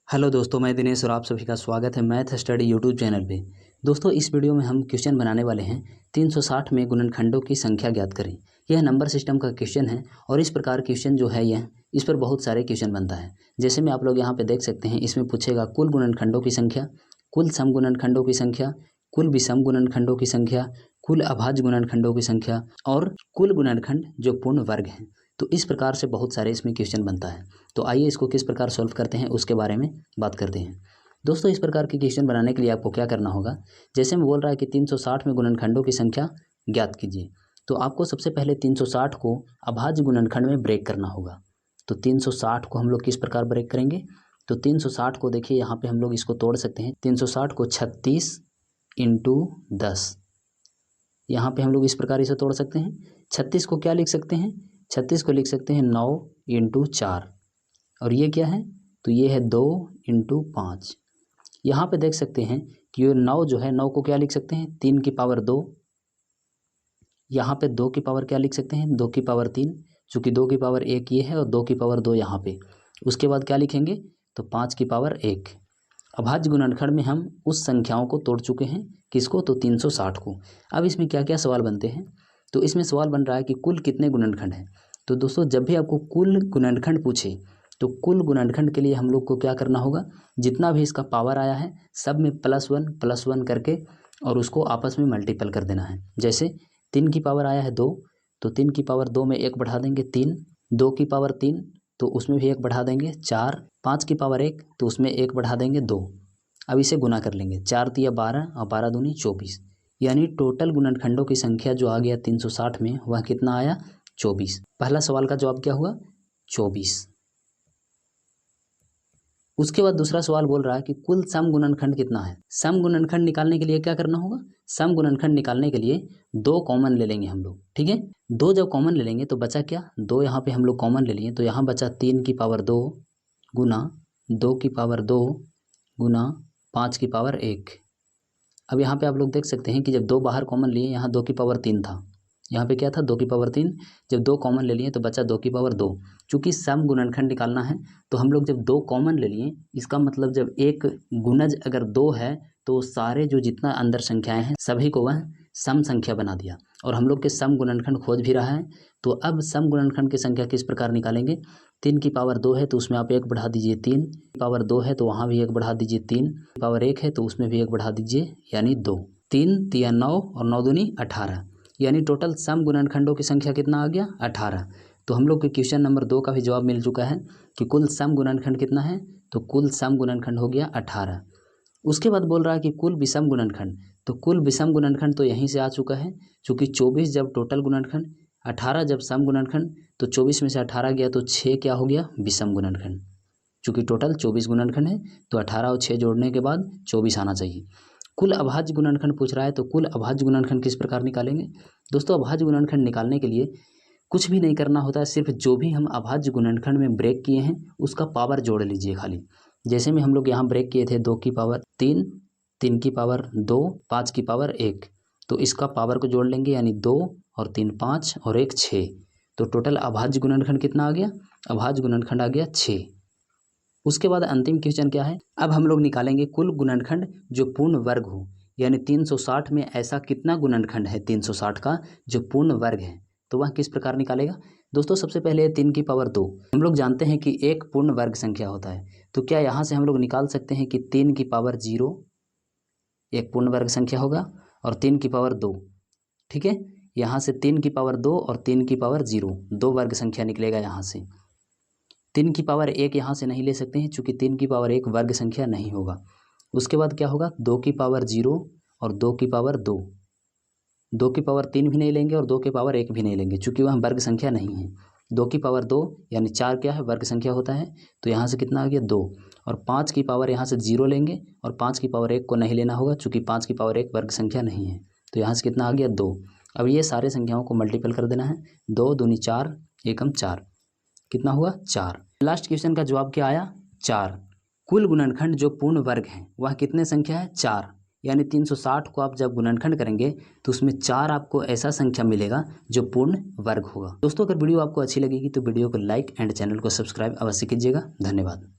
Hello दोस्तों, मैं दिनेश और आप सभी का स्वागत है मैथ स्टडी यूट्यूब चैनल पे। दोस्तों, इस वीडियो में हम क्वेश्चन बनाने वाले हैं 360 में गुणनखंडों की संख्या ज्ञात करें। यह नंबर सिस्टम का क्वेश्चन है और इस प्रकार क्वेश्चन जो है यह इस पर बहुत सारे क्वेश्चन बनता है। जैसे में आप लोग यहाँ पे देख सकते हैं, इसमें पूछेगा कुल गुणनखंडों की संख्या, कुल सम गुणनखंडों की संख्या, कुल विषम गुणनखंडों की संख्या, कुल अभाज्य गुणनखंडों की संख्या और कुल गुणनखंड जो पूर्ण वर्ग हैं। तो इस प्रकार से बहुत सारे इसमें क्वेश्चन बनता है। तो आइए इसको किस प्रकार सॉल्व करते हैं उसके बारे में बात करते हैं। दोस्तों, इस प्रकार के क्वेश्चन बनाने के लिए आपको क्या करना होगा, जैसे मैं बोल रहा है कि 360 में गुणनखंडों की संख्या ज्ञात कीजिए, तो आपको सबसे पहले 360 को अभाज्य गुणनखंड में ब्रेक करना होगा। तो 360 को हम लोग किस प्रकार ब्रेक करेंगे, तो 360 को देखिए यहाँ पे हम लोग इसको तोड़ सकते हैं। 360 को 36 इंटू 10, यहाँ पे हम लोग इस प्रकार इसे तोड़ सकते हैं। 36 को क्या लिख सकते हैं, 36 को लिख सकते हैं 9 इंटू 4, और ये क्या है, तो ये है 2 इंटू 5। यहाँ पे देख सकते हैं कि ये 9 जो है, 9 को क्या लिख सकते हैं 3 की पावर 2। यहाँ पे 2 की पावर क्या लिख सकते हैं 2 की पावर 3, चूँकि 2 की पावर 1 ये है और 2 की पावर 2 यहाँ पे। उसके बाद क्या लिखेंगे, तो 5 की पावर 1। अभाज्य गुणनखंड में हम उस संख्याओं को तोड़ चुके हैं, किसको, तो 360 को। अब इसमें क्या क्या सवाल बनते हैं, तो इसमें सवाल बन रहा है कि कुल कितने गुणनखंड हैं। तो दोस्तों, जब भी आपको कुल गुणनखंड पूछे तो कुल गुणनखंड के लिए हम लोग को क्या करना होगा, जितना भी इसका पावर आया है सब में प्लस वन करके और उसको आपस में मल्टीपल कर देना है। जैसे 3 की पावर आया है 2, तो 3 की पावर 2 में 1 बढ़ा देंगे 3, 2 की पावर 3 तो उसमें भी 1 बढ़ा देंगे 4, 5 की पावर 1 तो उसमें 1 बढ़ा देंगे 2। अब इसे गुना कर लेंगे, 4 तिया 12 और 12 दूनी 24, यानी टोटल गुणनखंडों की संख्या जो आ गया 360 में वह कितना आया, 24। पहला सवाल का जवाब क्या हुआ, 24। उसके बाद दूसरा सवाल बोल रहा है कि कुल सम गुणनखंड कितना है। सम गुणनखंड निकालने के लिए क्या करना होगा, सम गुणनखंड निकालने के लिए 2 कॉमन ले लेंगे हम लोग, ठीक है। 2 जब कॉमन ले लेंगे तो बचा क्या, 2 यहाँ पे हम लोग कॉमन ले लिए, तो यहाँ बचा 3 की पावर 2 गुना 2 की पावर 2 गुना 5 की पावर 1। अब यहाँ पे आप लोग देख सकते हैं कि जब 2 बाहर कॉमन लिए, यहाँ 2 की पावर 3 था, यहाँ पे क्या था 2 की पावर 3, जब 2 कॉमन ले लिए तो बचा 2 की पावर 2। चूँकि सम गुणनखंड निकालना है तो हम लोग जब 2 कॉमन ले लिए, इसका मतलब जब एक गुणज अगर 2 है तो सारे जो जितना अंदर संख्याएं हैं सभी को वह सम संख्या बना दिया, और हम लोग के सम गुणनखंड खोज भी रहा है। तो अब सम गुणनखंड की संख्या किस प्रकार निकालेंगे, 3 की पावर 2 है तो उसमें आप 1 बढ़ा दीजिए 3, पावर 2 है तो वहाँ भी 1 बढ़ा दीजिए 3, पावर 1 है तो उसमें भी 1 बढ़ा दीजिए यानी 2। 3 तिया 9 और 9 दूनी 18, यानी टोटल सम गुणनखंडों की संख्या कितना आ गया, 18। तो हम लोग के क्वेश्चन नंबर 2 का भी जवाब मिल चुका है कि कुल सम गुणनखंड कितना है, तो कुल सम गुणनखंड हो गया 18। उसके बाद बोल रहा है कि कुल विषम गुणनखंड, तो कुल विषम गुणनखंड तो यहीं से आ चुका है, चूँकि 24 जब टोटल गुणनखंड, 18 जब सम गुणनखंड, तो 24 में से 18 गया तो 6 क्या हो गया, विषम गुणनखंड। चूँकि टोटल 24 गुणनखंड है तो 18 और 6 जोड़ने के बाद 24 आना चाहिए। कुल अभाज्य गुणनखंड पूछ रहा है, तो कुल अभाज्य गुणनखंड किस प्रकार निकालेंगे। दोस्तों, अभाज्य गुणनखंड निकालने के लिए कुछ भी नहीं करना होता है, सिर्फ जो भी हम अभाज्य गुणनखंड में ब्रेक किए हैं उसका पावर जोड़ लीजिए खाली। जैसे में हम लोग यहाँ ब्रेक किए थे 2 की पावर 3, 3 की पावर 2, 5 की पावर 1, तो इसका पावर को जोड़ लेंगे यानी 2 और 3 5 और 1 6, तो टोटल अभाज्य गुणनखंड कितना आ गया, अभाज्य गुणनखंड आ गया 6। उसके बाद अंतिम क्वेश्चन क्या है, अब हम लोग निकालेंगे कुल गुणनखंड जो पूर्ण वर्ग हो, यानी 360 में ऐसा कितना गुणनखंड है 360 का जो पूर्ण वर्ग है, तो वह किस प्रकार निकालेगा। दोस्तों, सबसे पहले 3 की पावर 2, हम लोग जानते हैं कि एक पूर्ण वर्ग संख्या होता है, तो क्या यहाँ से हम लोग निकाल सकते हैं कि 3 की पावर 0 एक पूर्ण वर्ग संख्या होगा और 3 की पावर 2, ठीक है। यहाँ से 3 की पावर 2 और 3 की पावर 0 दो वर्ग संख्या निकलेगा। यहाँ से 3 की पावर 1 यहाँ से नहीं ले सकते हैं, चूँकि 3 की पावर 1 वर्ग संख्या नहीं होगा। उसके बाद क्या होगा, 2 की पावर 0 और 2 की पावर 2, 2 की पावर 3 भी नहीं लेंगे और 2 की पावर 1 भी नहीं लेंगे, चूँकि वह वर्ग संख्या नहीं है। 2 की पावर 2 यानी 4 क्या है, वर्ग संख्या होता है, तो यहाँ से कितना आ गया 2, और 5 की पावर यहाँ से 0 लेंगे और 5 की पावर 1 को नहीं लेना होगा, चूँकि 5 की पावर 1 वर्ग संख्या नहीं है, तो यहाँ से कितना आ गया 2। अब ये सारे संख्याओं को मल्टीपल कर देना है, 2 दूनी 4 एकम 4, कितना हुआ 4। लास्ट क्वेश्चन का जवाब क्या आया, 4। कुल गुणनखंड जो पूर्ण वर्ग है वह कितने संख्या है, 4, यानी 360 को आप जब गुणनखंड करेंगे तो उसमें 4 आपको ऐसा संख्या मिलेगा जो पूर्ण वर्ग होगा। दोस्तों, अगर वीडियो आपको अच्छी लगेगी तो वीडियो को लाइक एंड चैनल को सब्सक्राइब अवश्य कीजिएगा। धन्यवाद।